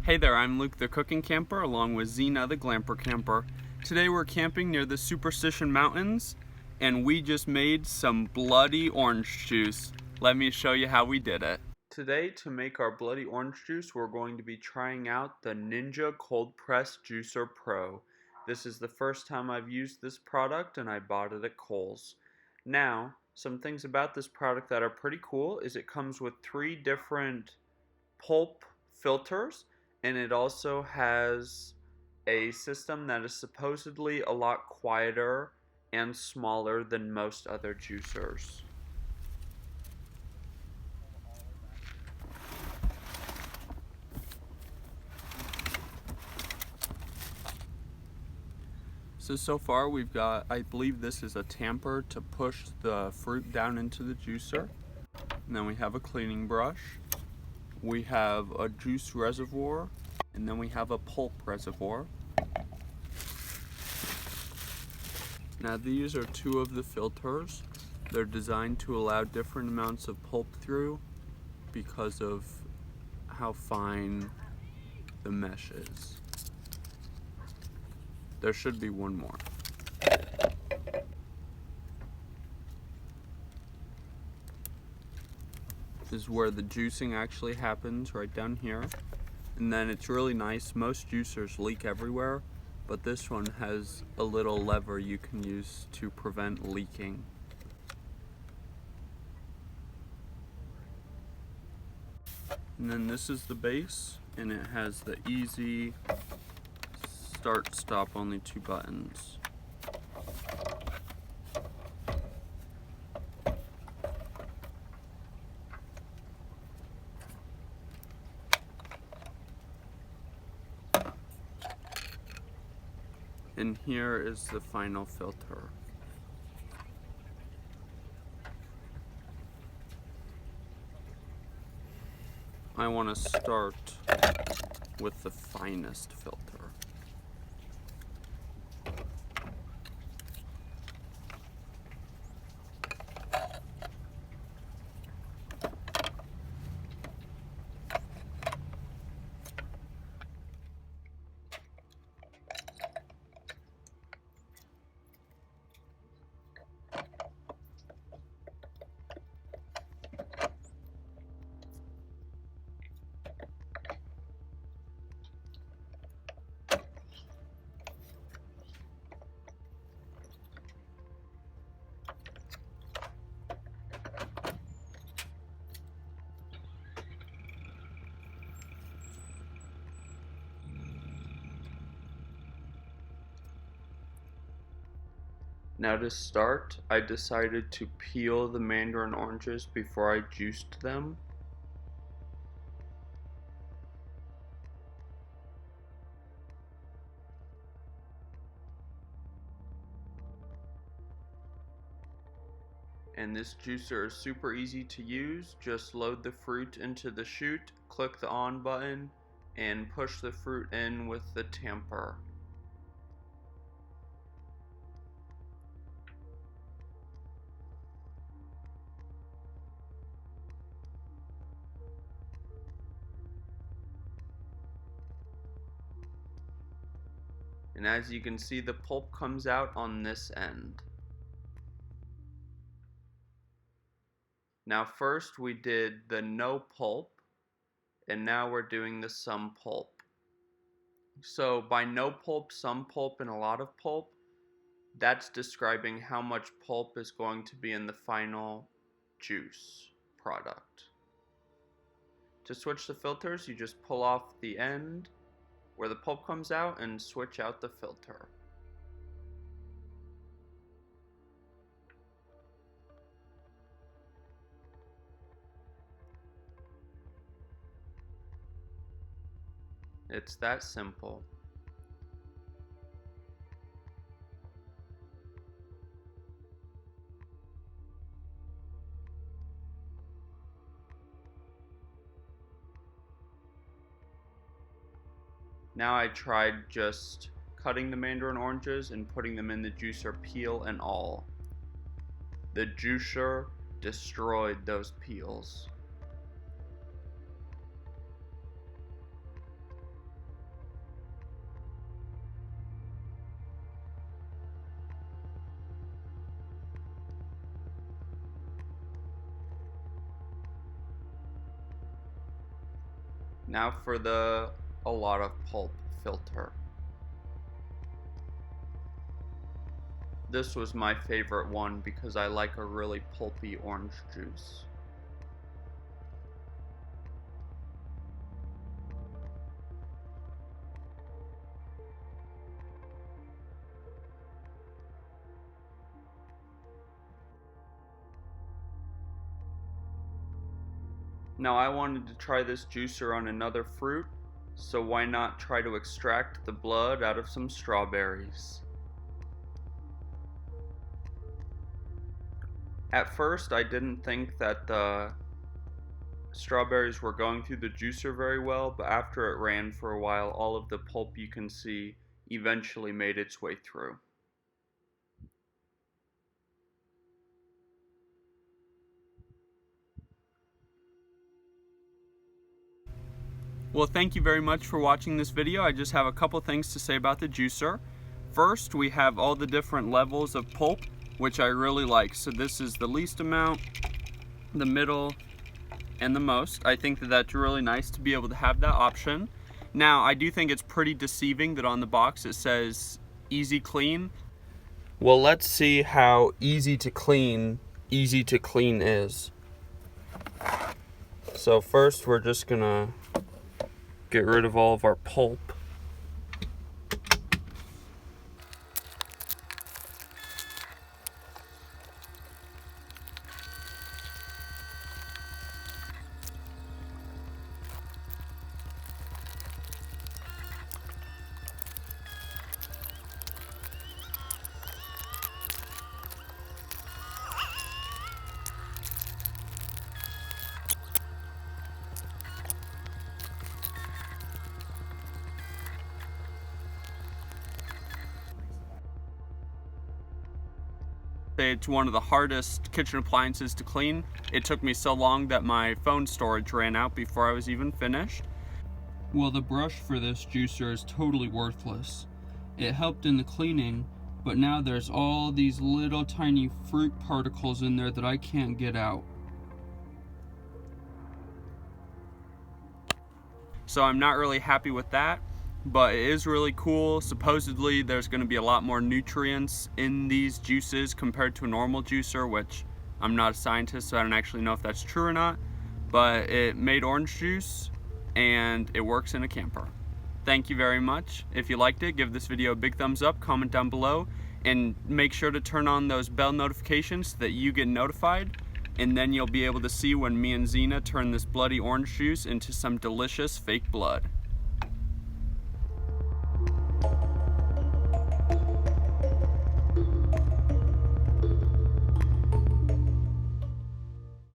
Hey there, I'm Luke the Cookin Camper along with Zena the Glamper Camper. Today we're camping near the Superstition Mountains and we just made some bloody orange juice. Let me show you how we did it. Today to make our bloody orange juice we're going to be trying out the Ninja Cold Press Juicer Pro. This is the first time I've used this product and I bought it at Kohl's. Now, some things about this product that are pretty cool is it comes with 3 different pulp filters, and it also has a system that is supposedly a lot quieter and smaller than most other juicers. So far we've got, I believe this is a tamper to push the fruit down into the juicer. And then we have a cleaning brush. We have a juice reservoir, and then we have a pulp reservoir. Now these are 2 of the filters. They're designed to allow different amounts of pulp through because of how fine the mesh is. There should be one more. This is where the juicing actually happens, right down here. And then it's really nice. Most juicers leak everywhere, but this one has a little lever you can use to prevent leaking. And then this is the base, and it has the easy start stop, only 2 buttons. And here is the final filter. I want to start with the finest filter. Now to start, I decided to peel the mandarin oranges before I juiced them. And this juicer is super easy to use. Just load the fruit into the chute, click the on button, and push the fruit in with the tamper. And as you can see, the pulp comes out on this end. Now first we did the no pulp, and now we're doing the some pulp. So by no pulp, some pulp, and a lot of pulp, that's describing how much pulp is going to be in the final juice product. To switch the filters, you just pull off the end where the pulp comes out and switch out the filter. It's that simple. Now I tried just cutting the mandarin oranges and putting them in the juicer, peel and all. The juicer destroyed those peels. Now for a lot of pulp filter. This was my favorite one because I like a really pulpy orange juice. Now I wanted to try this juicer on another fruit, so why not try to extract the blood out of some strawberries? At first I didn't think that the strawberries were going through the juicer very well, but after it ran for a while, all of the pulp you can see eventually made its way through. Well, thank you very much for watching this video. I just have a couple things to say about the juicer. First, we have all the different levels of pulp, which I really like. So this is the least amount, the middle, and the most. I think that that's really nice to be able to have that option. Now, I do think it's pretty deceiving that on the box it says easy clean. Well, let's see how easy to clean is. So first we're just gonna get rid of all of our pulp. It's one of the hardest kitchen appliances to clean. It took me so long that my phone storage ran out before I was even finished. Well, the brush for this juicer is totally worthless. It helped in the cleaning, but now there's all these little tiny fruit particles in there that I can't get out. So I'm not really happy with that, but it is really cool. Supposedly there's going to be a lot more nutrients in these juices compared to a normal juicer, which I'm not a scientist, so I don't actually know if that's true or not, but it made orange juice and it works in a camper. Thank you very much. If you liked it, give this video a big thumbs up, comment down below, and make sure to turn on those bell notifications so that you get notified, and then you'll be able to see when me and Zena turn this bloody orange juice into some delicious fake blood.